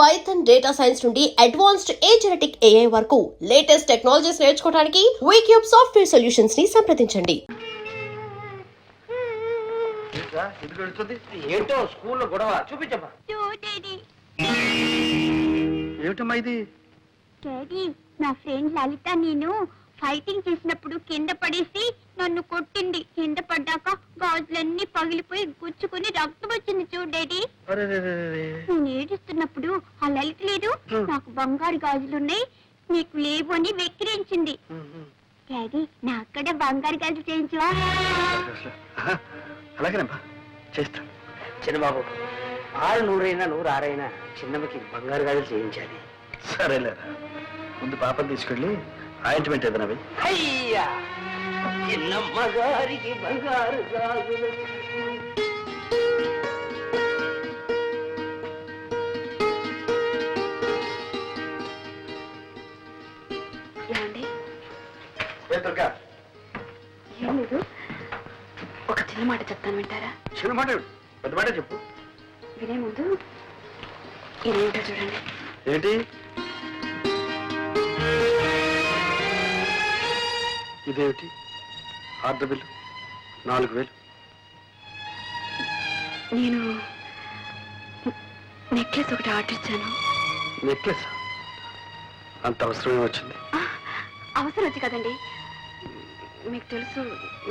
Python data science నుండి advanced genetic AI వరకు latest technologies నేర్చుకోవడానికి వీక్యూబ్ సాఫ్ట్వేర్ సొల్యూషన్స్ ని సంప్రదించండి. ఏంటో స్కూల్లో గొడవ చూపించమ్మా. ఏమిటమ్మా ఇది? డాడీ, నా ఫ్రెండ్ లలిత నేను ఫైటింగ్ చేసినప్పుడు కింద పడేసి నన్ను కొట్టింది. కింద పడ్డాక గాజులన్నీ పగిలిపోయి గుచ్చుకుని రక్తం వచ్చింది చూడు డాడీ. నేను ఏడుస్తున్నప్పుడు ఆ లలిత లేదు, నాకు బంగారు గాజులున్నాయి నీకు లేవు అని వెక్కిరించింది. డాడీ, నా అక్కడ బంగారు గాజులు చేయించవా? అలాగేనమ్మా, చేస్తాను. చిన్నబాబు, 600 106 చిన్నమ్మకి బంగారు గాజులు చేయించాలి. సరేలేరా, ముందు పాపని తీసుకెళ్ళి ఆయింట్మెంట్ ఏదైనా అయ్యా, చిన్నమ్మ గారికి బంగారు గాజులు. ఏం లేదు, ఒక చిన్న మాట చెప్తాను, వింటారా? చిన్న మాట పెద్ద మాట చెప్పు. వినే ముందు ఇదేంటో చూడండి. ఏంటి ఇదేమిటి? Order bill 4000. నేను నెక్లెస్ ఒకటి ఆర్డర్ ఇచ్చాను. నెక్లెస్ అంత అవసరమే వచ్చింది? అవసరం వచ్చి కదండి, మీకు తెలుసు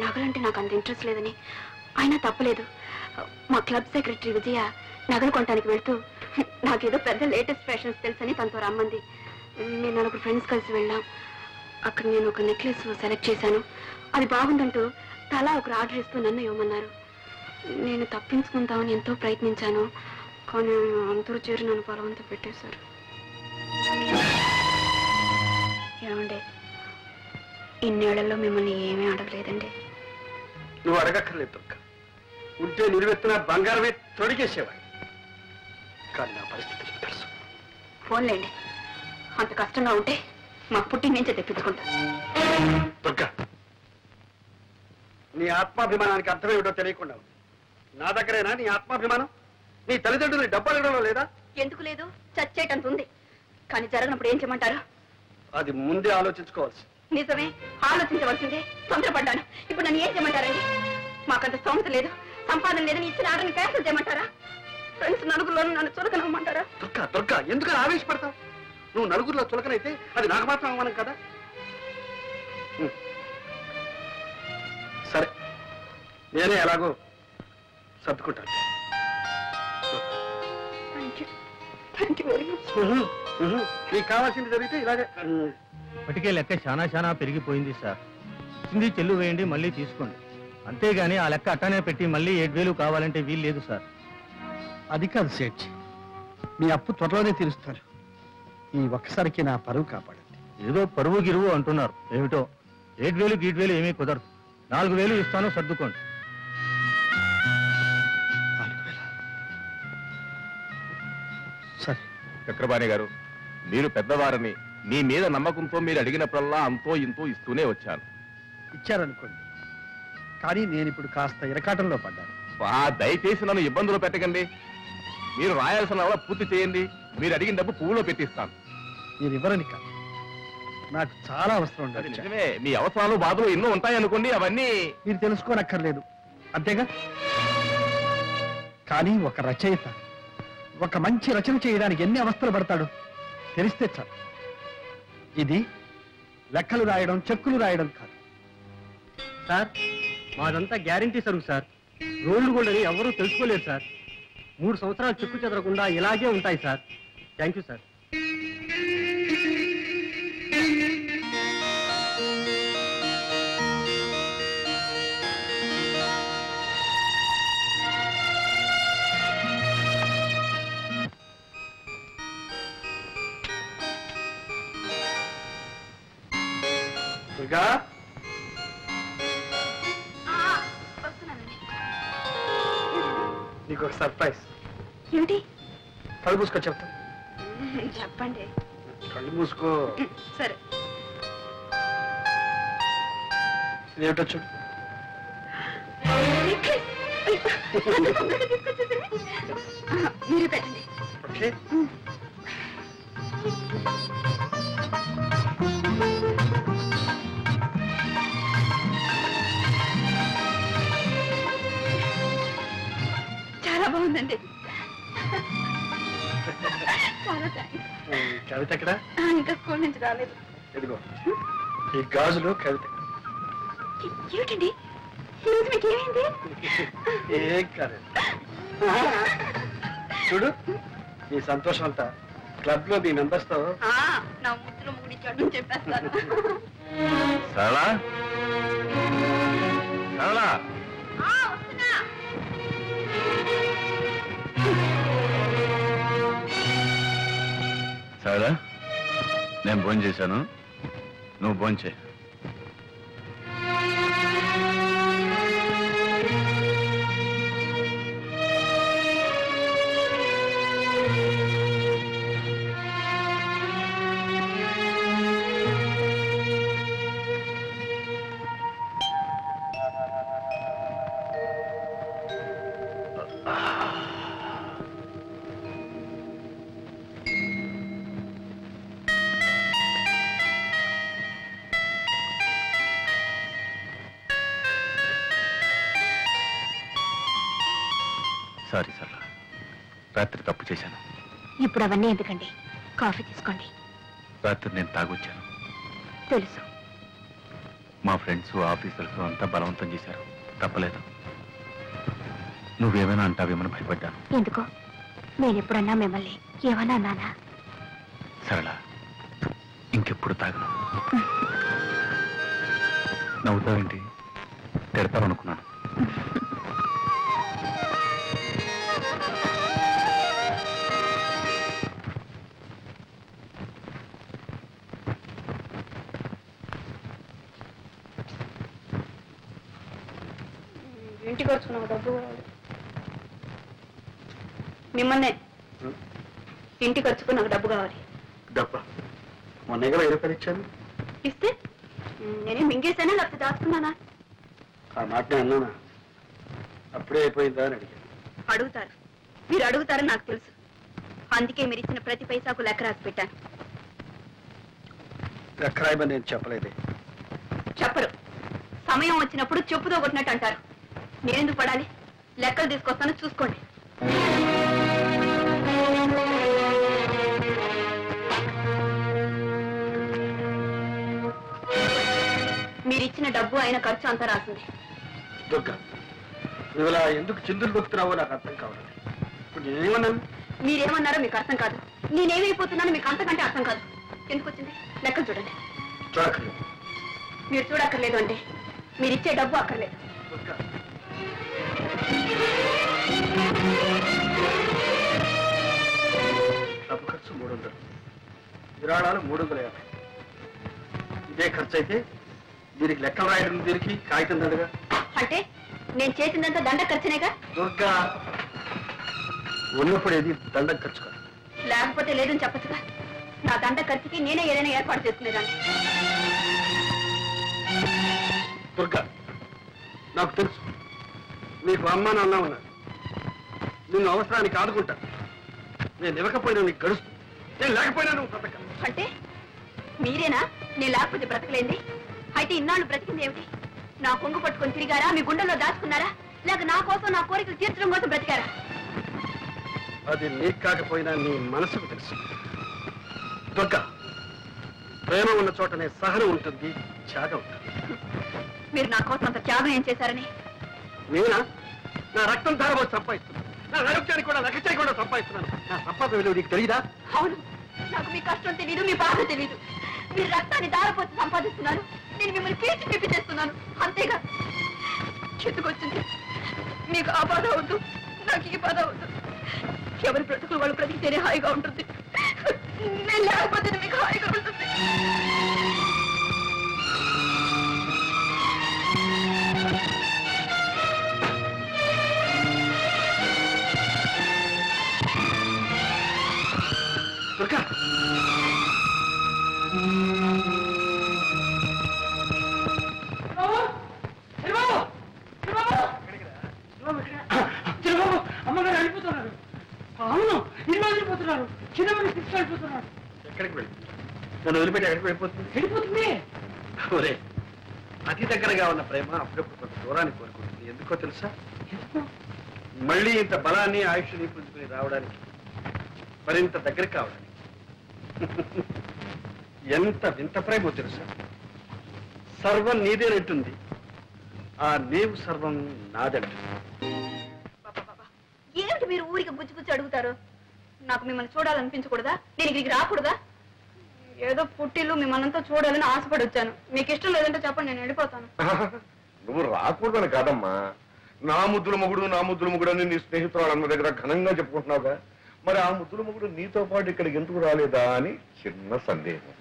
నగలంటే నాకు అంత ఇంట్రెస్ట్ లేదని. అయినా తప్పలేదు. మా క్లబ్ సెక్రటరీ విజయ నగలు కొనడానికి వెళ్తూ నాకేదో పెద్ద లేటెస్ట్ ఫ్యాషన్స్ తెలుసని తనతో రమ్మంది. నేను 4 ఫ్రెండ్స్ కలిసి వెళ్ళాం. అక్కడ నేను ఒక నెక్లెస్ సెలెక్ట్ చేశాను. అది బాగుందంటూ తలా ఒకరు ఆర్డర్ ఇస్తూ నన్ను ఇవ్వమన్నారు. నేను తప్పించుకుందామని ఎంతో ప్రయత్నించాను, కానీ అందరూ చేరి నన్ను బలవంతం పెట్టేశారు. ఏమండి, ఇన్నేళ్లలో మిమ్మల్ని ఏమీ అడగలేదండి. నువ్వు అడగక్కర్లేదు దుర్గ. ఉంటే నిలువెత్తున బంగారమే తొడిగేసేవాడు. కానీ నా పరిస్థితి నీకు తెలుసు. ఫోన్లేండి, అంత కష్టంగా ఉంటే మా పుట్టి నుంచే తెప్పించుకుంటా. దుర్గ, నీ ఆత్మాభిమానానికి అర్థమేమిటో తెలియకుండా ఉంది. నా దగ్గరేనా నీ ఆత్మాభిమానం? నీ తల్లిదండ్రులు డబ్బు అడగడంలో లేదా? ఎందుకు లేదు, చచ్చేటంత ఉంది. కానీ జరగనప్పుడు ఏం చేయమంటారు? అది ముందే ఆలోచించుకోవాల్సి. నిజమే, ఆలోచించవలసిందే. తొందరపడ్డాను. ఇప్పుడు నన్ను ఏం చేయమంటారండి? మాకంత స్తోమత లేదు, సంపాదన లేదని ఇచ్చిన ఆర్డర్ని క్యాన్సిల్ చేయమంటారా? ఫ్రెండ్స్ నలుగురిలోనూ నన్ను చులకనవ్వమంటారా? దుర్గ దుర్గ, ఎందుకు ఆవేశపడతావు? నువ్వు నలుగురిలో చులకనైతే అది నాకు మాత్రం అవమానం కదా. సరే, నేనే ఎలాగో సర్దుకుంటాను. నీకు కావాల్సింది జరిగితే ఇలాగే. ఇప్పటికే లెక్క చాలా పెరిగిపోయింది సార్. చింది చెల్లు వేయండి, మళ్ళీ తీసుకోండి. అంతేగాని ఆ లెక్క అట్టానే పెట్టి మళ్ళీ 7000 కావాలంటే వీలు లేదు సార్. అది కాదు సేఠ్, మీ అప్పు త్వరలోనే తీరుస్తాను. ఈ ఒక్కసారికి నా పరువు కాపాడండి. ఏదో పరువు గిరువు అంటున్నారు, ఏమిటో 7000 గీట్వేలు ఏమీ కుదరదు. 4000 ఇస్తాను, సర్దుకోండి. 4000 సరే. చక్రపాణి గారు, మీరు పెద్దవారని మీ మీద నమ్మకంతో మీరు అడిగినప్పుడల్లా అంతో ఇంతో ఇస్తూనే వచ్చాను. ఇచ్చారనుకోండి, కానీ నేను ఇప్పుడు కాస్త ఇరకాటంలో పడ్డాను. దయచేసి నన్ను ఇబ్బందులు పెట్టకండి. మీరు రాయాల్సిన పూర్తి చేయండి. మీరు అడిగిన డబ్బు పువ్వులో పెట్టిస్తాను. మీరు ఇవ్వరని కాదు, నాకు చాలా అవసరం అది ఉండదు. నిజమే, మీ అవసరాలు బాధలు ఎన్నో ఉంటాయనుకోండి, అవన్నీ మీరు తెలుసుకోనక్కర్లేదు, అంతేగా. కానీ ఒక రచయిత ఒక మంచి రచన చేయడానికి ఎన్ని అవస్థలు పడతాడు తెలిస్తే చాలు. ఇది లెక్కలు రాయడం, చెక్కులు రాయడం కాదు సార్, మాదంతా గ్యారంటీ సరుకు సార్. రోడ్లు గోల్డ్ అని ఎవరూ తెలుసుకోలేరు సార్. 3 సంవత్సరాలు చెక్కు చెదరకుండా ఇలాగే ఉంటాయి sir. Thank you sir. Durga, నీకు ఒక సర్ప్రైజ్. ఏమిటి? కళ్ళు మూసుకో, చెప్తా. చెప్పండి. కళ్ళు మూసుకో. సరే. ఇదేమిటో చూడు. మీరు పెట్టండి. ఓకే, చాలా బాగుందండి. చాలా థ్యాంక్స్. కవిత ఎక్కడ? ఇంకా స్కూల్ నుంచి రాలేదు. ఎదిగో ఈ గాజులు కవిత. ఏమిటండి ఈరోజు మీకు ఏమైంది? ఏం కాలేదు. చూడు ఈ సంతోషం అంతా క్లబ్ లో మీ మెంబర్స్ తో. నా ముద్దులో ముగిడిచాడు చెప్పేస్తాను. సరళా సరళా వస్తున్నా. సరళా నేను భోజనం చేశాను, నువ్వు భోజనం చేయి. సారీ సరళా, రాత్రి తప్పు చేశాను. ఇప్పుడు అవన్నీ ఎందుకండి? కాఫీ తీసుకోండి. రాత్రి నేను తాగొచ్చాను. తెలుసు. మా ఫ్రెండ్స్ ఆఫీసర్స్ అంతా బలవంతం చేశారు, తప్పలేదు. నువ్వేమైనా అంటావేమని భయపడ్డాను. ఎందుకో నేను ఎప్పుడన్నా మిమ్మల్ని ఏమన్నా అన్నానా? సరళ, ఇంకెప్పుడు తాగను. నవ్వుతావేంటి? తిడతావనుకున్నాను. ఇంటికి వచ్చుకున్నావు డబ్బు మిమ్మల్నే. ఇంటికి వచ్చుకుని నాకు డబ్బు కావాలి. డబ్బా మొన్న కూడా 20 రూపాయలు ఇచ్చాను. ఇస్తే నేనే మింగేసానా లేకపోతే దాచుకున్నానా? ఆ మాట నేను అన్నానా? అప్పుడే అయిపోయిందా అని అడిగాను. అడుగుతారు, మీరు అడుగుతారని నాకు తెలుసు. అందుకే మీరు ఇచ్చిన ప్రతి పైసాకు లెక్క రాసి పెట్టాను. ఎక్కరాయమని నేను చెప్పలేదే. చెప్పరు. సమయం వచ్చినప్పుడు చెప్పుతో కొట్టినట్టు అంటారు. నేనెందుకు పడాలి? లెక్కలు తీసుకొస్తాను, చూసుకోండి. మీరిచ్చిన డబ్బు అయిన ఖర్చు అంతా రాసింది. దుర్గా, నువ్వు ఇలా ఎందుకు చిందులు దొక్కుతున్నావో నాకు అర్థం కావాలి. ఇప్పుడు నేనేమన్నాను? మీరేమన్నారో మీకు అర్థం కాదు, నేనేమైపోతున్నానో మీకు అంతకంటే అర్థం కాదు. ఎందుకు వచ్చింది? లెక్కలు చూడండి. చూడక్కర్లేదు. మీరు చూడక్కర్లేదు అంటే మీరిచ్చే డబ్బు అక్కర్లేదు. దుర్గా, డబ్బు ఖర్చు 300, విరాళాలు 350. ఇదే ఖర్చు అయితే దీనికి లెక్కలు రాయడం దీనికి కాగితం దండగా. అంటే నేను చేసిందంతా దండ ఖర్చునేగా? దుర్గా, ఉన్నప్పుడు ఏది దండం ఖర్చు కాదు. లేకపోతే లేదని చెప్పచ్చుగా. నా దండ ఖర్చుకి నేనే ఏదైనా ఏర్పాటు చేసుకునేదాన్ని. దుర్గా, నాకు తెలుసు నీకు అమ్మ నాన్న ఉన్నారు. నిన్ను అవసరానికి ఆదుకుంటా. నేను ఇవ్వకపోయినా నీకు గడుస్తు, నేను లేకపోయినా నువ్వు బ్రతక. అంటే మీరేనా నేను లేకపోతే బ్రతకలేంది? అయితే ఇన్నాళ్ళు బ్రతికింది ఏమిటి? నా కొంగు పట్టుకొని తిరిగారా? మీ గుండెల్లో దాచుకున్నారా? లేక నా కోసం నా కోరికలు తీర్చడం కోసం బ్రతికారా? అది నీకు కాకపోయినా నీ మనసుకు తెలుసు. దుర్గా, ప్రేమ ఉన్న చోటనే సహనం ఉంటుంది, త్యాగం ఉంటుంది. మీరు నా కోసం అంత త్యాగం ఏం చేశారని? నేనా? నా రక్తం ధారపోసి సంపాదిస్తున్నాను. నా ఆరోగ్యాన్ని కూడా లెక్క చేయకుండా సంపాదిస్తున్నాను. నా సంపాదన విలువ నీకు తెలియదా? అవును, నాకు మీ కష్టం తెలీదు, మీ బాధ తెలీదు. మీరు రక్తాన్ని దారపోసి సంపాదిస్తున్నారు, నేను మిమ్మల్ని పీల్చి పిప్పి చేస్తున్నాను, అంతేగా. చెట్టుకొచ్చింది. మీకు ఆ బాధ వద్దు, నాకు ఈ బాధ వద్దు. ఎవరి బ్రతుకులు వాళ్ళు బ్రతికితేనే హాయిగా ఉంటుంది. నేను లేకపోతే మీకు హాయిగా ఉంటుంది. దుర్గా, అమ్మగారు వెళ్ళిపోతున్నారు. అవును, ఇల్లు వెళ్ళిపోతున్నారు. చిన్నవాడిని తీసుకెళ్ళిపోతున్నారు. ఎక్కడికి వెళ్తుంది? నన్ను వదిలిపెట్టి ఎక్కడికి వెళ్ళిపోతుంది? వెళ్ళిపోతుంది. ఒరే, అతి దగ్గరగా ఉన్న ప్రేమ అప్పుడప్పుడు కొంత దూరాన్ని కోరుకుంటుంది. ఎందుకో తెలుసా? మళ్ళీ ఇంత బలాన్ని ఆయుష్ని పుంజుకుని రావడానికి, మరింత దగ్గర కావడానికి. ఎంత వింత ప్రేమో తెలుసా? సర్వం నీదేనంటుంది, ఆ నీవు సర్వం నాదంటుంది. ఏమిటి మీరు ఊరికి గుచ్చి గుచ్చి అడుగుతారు? నాకు మిమ్మల్ని చూడాలనిపించకూడదా? నేను ఇక్కడికి రాకూడదా? ఏదో పుట్టిల్లు మిమ్మల్ని చూడాలని ఆశపడి వచ్చాను. మీకు ఇష్టం లేదంటే చెప్పండి, నేను వెళ్ళిపోతాను. నువ్వు రాకూడదని కాదమ్మా, నా ముద్దుల మొగుడు అని నీ స్నేహితురాలు అన్న దగ్గర ఘనంగా చెప్పుకుంటున్నావుగా, మరి ఆ ముద్దుల మొగుడు నీతో పాటు ఇక్కడికి ఎందుకు రాలేదా అని చిన్న సందేహం.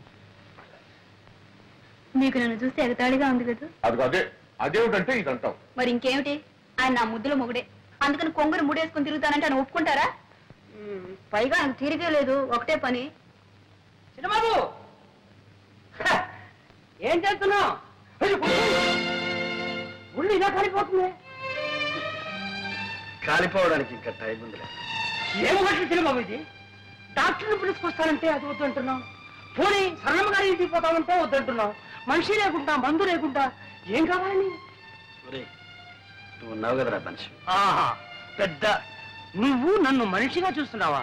మీకు నన్ను చూస్తే ఎగతాళిగా ఉంది కదా? అదేమిటంటే ఇదంటావు. మరి ఇంకేమిటి? ఆయన నా ముద్దుల మొగుడే, అందుకని కొంగురు ముడేసుకుని తిరుగుతానంటే ఆయన ఒప్పుకుంటారా? పైగా ఆయన తీరిగే లేదు, ఒకటే పని. చిన్నబాబు ఏం చేస్తున్నావు? ఉళ్ళు ఇలా కాలిపోతుంది. కాలిపోవడానికి ఇంకా టైం ఉంది. ఏమన్నట్లు చిన్నబాబు ఇది? డాక్టర్ని పిలుచుకొస్తానంటే అది వద్దంటున్నాం. పోనీ సన్నమ్మ గారి ఇంటికి పోతామంటే వద్దంటున్నాం. మనిషి లేకుండా, మందు లేకుండా ఏం కావాలి? నువ్వు ఉన్నావు కదరా మనిషి. ఆహా, పెద్ద నువ్వు నన్ను మనిషిగా చూస్తున్నావా?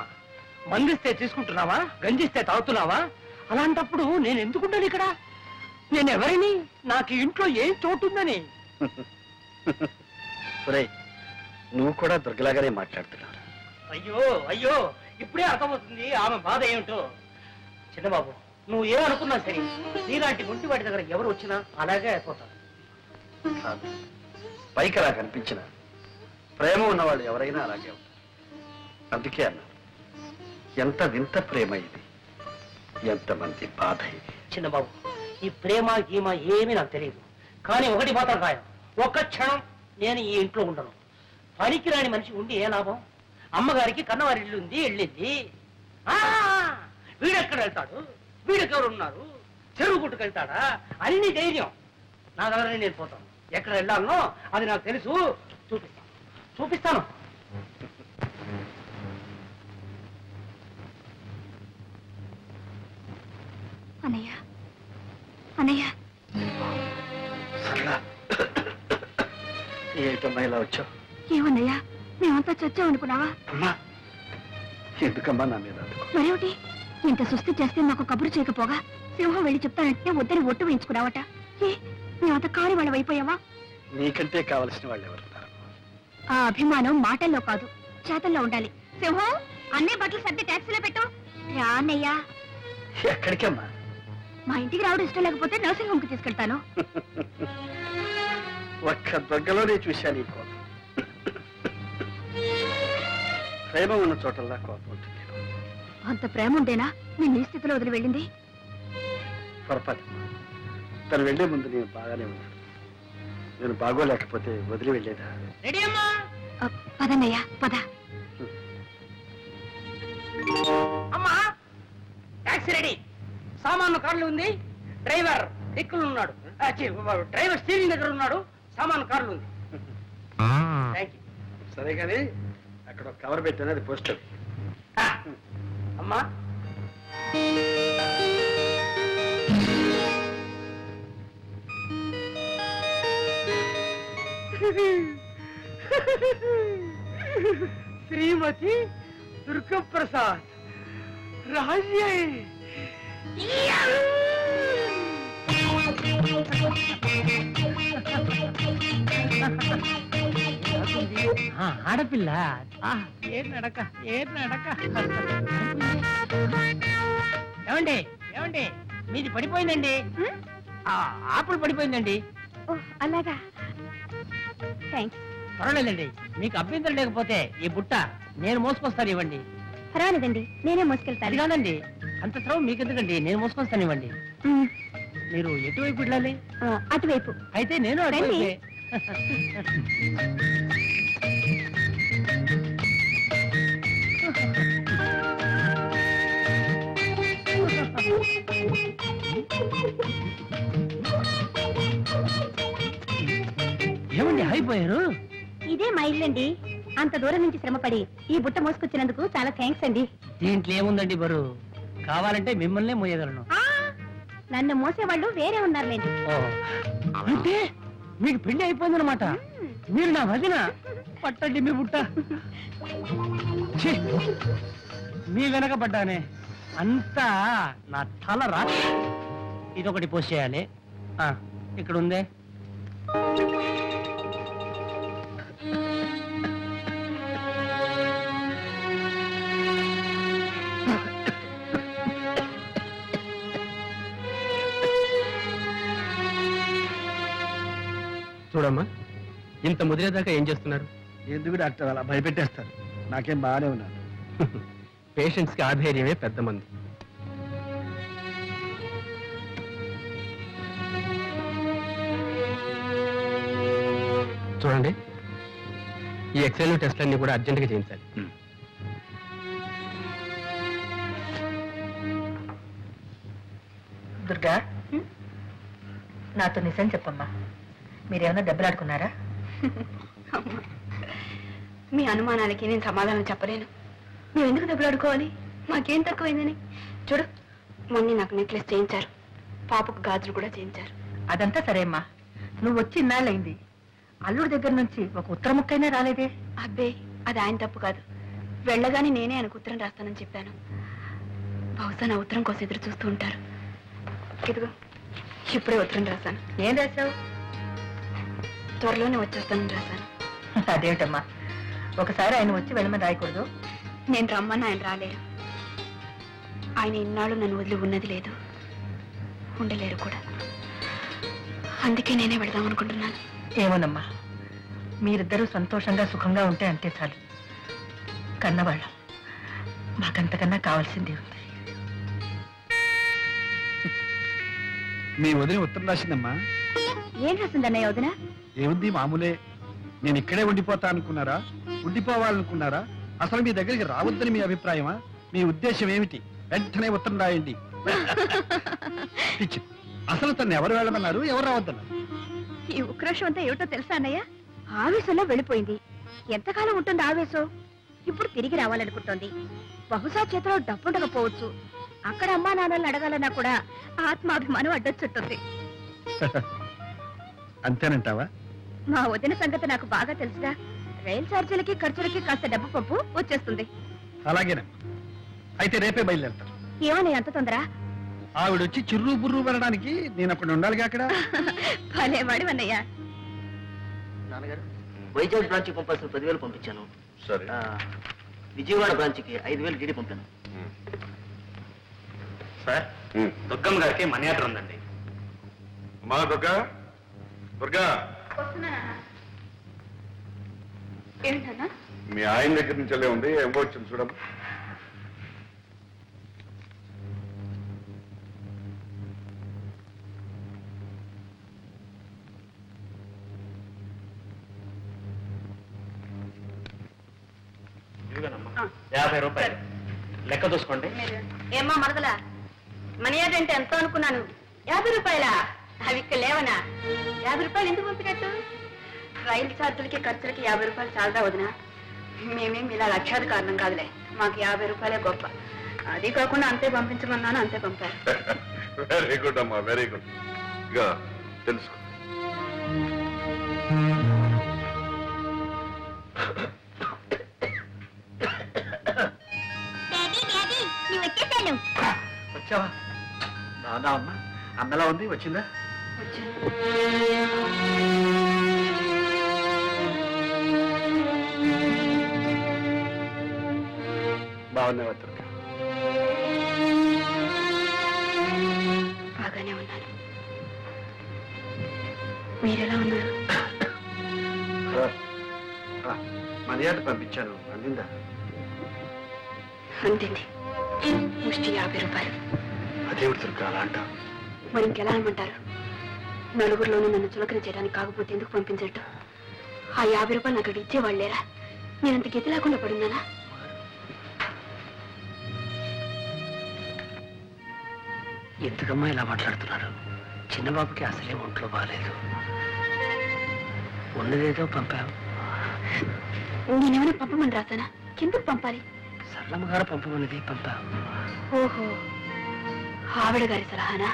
మందిస్తే తీసుకుంటున్నావా? గంజిస్తే తాగుతున్నావా? అలాంటప్పుడు నేను ఎందుకుంటాను ఇక్కడ? నేను ఎవరిని? నాకు ఇంట్లో ఏం చోటుందని? నువ్వు కూడా దుర్గలాగానే మాట్లాడుతున్నావు. అయ్యో అయ్యో, ఇప్పుడే అర్థమవుతుంది ఆమె బాధ ఏమిటో. చిన్నబాబు, నువ్వు ఏమనుకున్నా సరే, నీలాంటి గుంటి వాడి దగ్గర ఎవరు వచ్చినా అలాగే అయిపోతాను. పైకి అలా కనిపించిన ప్రేమ ఉన్నవాళ్ళు ఎవరైనా అలాగే ఉంటారు. అందుకే అన్నారు, ఎంత వింత ప్రేమ ఇది, ఎంతమంది బాధ ఇది. చిన్నబాబు, ఈ ప్రేమ గీమ ఏమీ నాకు తెలియదు. కానీ ఒకటి మాత్రం ఖాయం, ఒక్క క్షణం నేను ఈ ఇంట్లో ఉండను. పనికి రాని మనిషి ఉండి ఏ లాభం? అమ్మగారికి కన్నవారి ఇల్లు ఉంది, వెళ్ళింది. వీడెక్కడ వెళ్తాడు? వీడెవరు ఉన్నారు? చెరువు గుట్టుకెళ్తాడా? అన్ని ధైర్యం నా దగ్గర. నేను పోతాను. ఎక్కడ వెళ్ళాలనో అది నాకు తెలుసు. చూపిస్తాను. అన్నయ్య, అన్నయ్య, ఏమిటమ్మా ఇలా వచ్చావు? ఏమన్నయ్యా, మేమంతా చచ్చాం అనుకున్నావా? అమ్మా, ఎందుకమ్మా నా మీద? మరేమిటి, ఇంత సుస్థి చేస్తే నాకు కబురు చేయకపోగా సింహం వెళ్ళి చెప్తానంటే వద్దని ఒట్టు వేయించుకున్నావట. ఏ, మేమంత కాని వాళ్ళం అయిపోయావా? నీకంటే కావలసిన వాళ్ళు ఎవరున్నారు? ఆ అభిమానం మాటల్లో కాదు, చేతల్లో ఉండాలి. సింహం, అన్నీ బట్టలు సర్ది ట్యాక్సీలో పెట్టు. రా అన్నయ్యా. ఎక్కడికమ్మా? మా ఇంటికి రావడం ఇష్టం లేకపోతే నర్సింగ్ హోమ్ కి తీసుకెళ్తాను. ఒక్క దగ్గరలోనే చూశాను ఈ కోపం. ప్రేమ ఉన్న చోటల్లా కోపం ఉంటుంది. అంత ప్రేమ ఉండేనా నేను ఈ స్థితిలో వదిలి వెళ్ళింది? పొరపాటు. తను వెళ్లే ముందు నేను బాగానే ఉన్నాడు. నేను బాగోలేకపోతే వదిలి వెళ్ళేదా? రెడీ అమ్మా? పదన్నయ్యా, పద. అమ్మా, టాక్సీ రెడీ. సామాను కార్లు ఉంది, డ్రైవర్ దిక్కులు ఉన్నాడు. డ్రైవర్ స్టీరింగ్ దగ్గర ఉన్నాడు, సామాను కార్లు ఉంది. Thank you. సరే కానీ అక్కడ ఒక కవర్ పెట్టాను, అది పోస్టర్. అమ్మా, శ్రీమతి దుర్గప్రసాద్ రాజ్యే. ఆడపిల్ల ఏ నడక, ఏ నడక. ఏమండి, ఏమండి, మీది పడిపోయిందండి. ఆపులు పడిపోయిందండి. అలాగా, థ్యాంక్స్. పర్వాలేదండి, మీకు అభ్యంతరం లేకపోతే ఈ బుట్ట నేను మోసుకొస్తాను, ఇవ్వండి. పర్వాలేదండి, నేనే మోసుకెళ్తాను. అది కాదండి, అంత శ్రమ మీకెందుకండి, నేను మోసుకొస్తాను, ఇవ్వండి. మీరు ఎటువైపు వెళ్ళాలి? అటువైపు. అయితే నేను అటువైపే. ఏమండి అయిపోయారు? ఇదే మా ఇల్లండి. అంత దూరం నుంచి శ్రమపడి ఈ బుట్ట మోసుకొచ్చినందుకు చాలా థ్యాంక్స్ అండి. దీంట్లో ఏముందండి బరు, కావాలంటే మిమ్మల్నే మోయగలను నన్ను మోసేవాళ్ళు వేరే ఉన్నారులేండి. అంటే మీకు పెళ్లి అయిపోయిందనమాట. మీరు నా వదిన. పట్టండి మీ బుట్ట. ఛీ! మీ వెనక పడ్డానే అంతా నా తల రా. ఇదొకటి పోస్ట్ చేయాలి. ఇక్కడ ఉందే. చూడమ్మా, ఇంత ముదిరేదాకా ఏం చేస్తున్నారు? ఎందుకు డాక్టర్ అలా భయపెట్టేస్తారు? నాకేం బాగానే ఉన్నాను. పేషెంట్స్ కి ఆధైర్యమే పెద్ద మంది. చూడండి, ఈ ఎక్స్రేలు టెస్ట్లన్నీ కూడా అర్జెంటుగా చేయించాలి. దుర్గా, నాతో నిజం చెప్పమ్మా, మీరేమన్నా దెబ్బలాడుకున్నారా? మీ అనుమానాలకి నేను సమాధానం చెప్పలేను. మేము ఎందుకు దెబ్బలాడుకోవాలి? మాకేం తక్కువైందని. చూడు, మొన్న నాకు నెక్లెస్ చేయించారు, పాపకు గాజులు కూడా చేయించారు. అదంతా సరే అమ్మా, నువ్వు వచ్చి ఇన్నాళ్ళైంది, అల్లుడి దగ్గర నుంచి ఒక ఉత్తర ముక్కైనా రాలేదే? అబ్బే, అది ఆయన తప్పు కాదు. వెళ్ళగానే నేనే ఆయనకు ఉత్తరం రాస్తానని చెప్పాను. బహుశా నా ఉత్తరం కోసం ఎదురు చూస్తూ ఉంటారు. ఇదిగో, ఇప్పుడే ఉత్తరం రాశాను. ఏం రాశావు? త్వరలోనే వచ్చేస్తానని రాశాను. అదేమిటమ్మా, ఒకసారి ఆయన వచ్చి వెళ్ళమని రాయకూడదు? నేను రమ్మని ఆయన రాలేరు. ఆయన ఇన్నాళ్ళు నన్ను వదిలి ఉన్నది లేదు, ఉండలేరు కూడా. అందుకే నేనే వెళదాం అనుకుంటున్నాను. ఏమోనమ్మా, మీరిద్దరూ సంతోషంగా సుఖంగా ఉంటే అంతే చాలు. కన్నవాళ్ళం, మాకంతకన్నా కావాల్సింది ఉంది. మీ వదిన ఉత్తరం రాసిందమ్మా. ఏం రాసిందన్నయ్య వదిన? ఏముంది, మామూలే. నేను ఇక్కడే ఉండిపోతా అనుకున్నారా, ఉండిపోవాలనుకున్నారా, అసలు మీ దగ్గరికి రావద్దని మీ అభిప్రాయమా? మీ ఉద్దేశం ఏమిటి? వెంటనే ఉత్తరం రాయండి. పిచ్చి. అసలు తను ఎవరు వెళ్ళమన్నారు, ఎవరు రావద్దన్నారు? ఈ ఉక్రోషం అంతా ఏమిటో తెలుసా అన్నయ్య? ఆవేశంలో వెళ్ళిపోయింది. ఎంతకాలం ఉంటుంది ఆవేశం? ఇప్పుడు తిరిగి రావాలనుకుంటోంది. బహుశా చేతిలో డబ్బుండకపోవచ్చు. అక్కడ అమ్మా నాన్నల్ని అడగాలన్నా కూడా ఆత్మాభిమానం అడ్డొచ్చుంటుంది. అంతేనంటావా? మా వదిన సంగతి నాకు బాగా తెలుసుగా. రైలు ఛార్జీలకి ఖర్చులకి కాస్త డబ్బు పప్పు వచ్చేస్తుంది. అలాగేనమ్మా, అయితే రేపే బయలుదేరుతాను. ఏమని అంత తొందర? ఆవిడొచ్చి చిర్రు బుర్రు పడడానికి నేను అక్కడ ఉండాలిగా. అక్కడ భలే వాడి అన్నయ్య. నాన్నగారు, వైజాగ్ బ్రాంచ్కి పంపాల్సిన 10,000 పంపించాను. సరే. విజయవాడ బ్రాంచ్కి 5,000 డీడీ పంపాను. సార్, దుర్గమ్మ గారికి మనీ ఆర్డర్ ఉందండి. మా దుర్గా, దుర్గా, ఏంటన్నా? మీ ఆయన దగ్గర నుంచి వెళ్ళే ఉంది, ఏం వచ్చింది చూడమ్మా. ఇదిగోనమ్మా, 50 రూపాయలు లెక్క చూసుకోండి. ఏమ్మా మరదలా, మనీ ఆర్డర్ అంటే ఎంతో అనుకున్నాను. 50 రూపాయలా? అవి ఇక్కడ లేవనా? 50 రూపాయలు ఎందుకు పంపినట్టు? రైలు ఛార్జీలకి ఖర్చులకి 50 రూపాయలు చాలదా వదినా? మేమేం ఇలా లక్షాది కారణం కాదులే. మాకు 50 రూపాయలే గొప్ప. అది కాకుండా అంతే పంపించమన్నాను, అంతే పంపారు. వెరీ గుడ్ అమ్మా, వెరీ గుడ్. ఇక తెలుసుకో. వచ్చావా? రాదా అమ్మా? అన్నలా ఉంది, వచ్చిందా? బాగున్నావా దుర్గా? బాగానే ఉన్నాను. మీరెలా ఉన్నారు? మర్యాద పంపించాను, అందిందా? అంతింది. ముష్టి 50 రూపాయలు. అదేవిడు దుర్గా అలా అంటా? మరి ఇంకెలా అనమంటారు? నలుగురిలోనూ నన్ను చులకన చేయడానికి కాకపోతే ఎందుకు పంపించట్టు? ఆ 50 రూపాయలు నాకు అక్కడ ఇచ్చేవాళ్ళేరా? నేనంత గతి లేకుండా పడున్నానా? ఎందుకమ్మా ఇలా మాట్లాడుతున్నారు? చిన్నబాబుకి అసలే ఒంట్లో బాగాలేదు. ఉన్నదేదో పంపావు. నేనేమైనా పంపమని రాసానా? ఎందుకు పంపాలి? సరళమ్మ గారు పంపమన్నది పంపావు. ఓహో, ఆవిడ గారి సలహానా?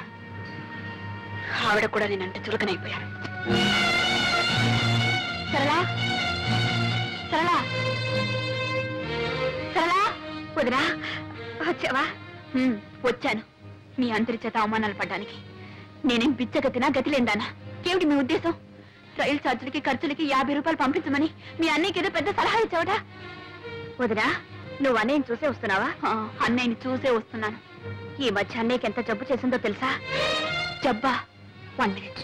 ఆవిడ కూడా నేనంటే చులకనైపోయాను. సరళా, సరళా, సరళా, వదినా వచ్చావా? వచ్చాను. మీ అందరి చేత అవమానాలు పడ్డానికి. నేనేం బిచ్చగతినా, గతిలేందానా? ఏమిటి మీ ఉద్దేశం? రైలు ఛార్జీలకి ఖర్చులకి 50 రూపాయలు పంపించమని మీ అన్నయ్యకి ఏదో పెద్ద సలహా ఇచ్చావట. వదినా, నువ్వు అన్నయ్యని చూసే వస్తున్నావా? అన్నయ్యని చూసే వస్తున్నాను. ఈ మధ్య అన్నయ్యకి ఎంత జబ్బు చేసిందో తెలుసా? జబ్బా? 1 minute.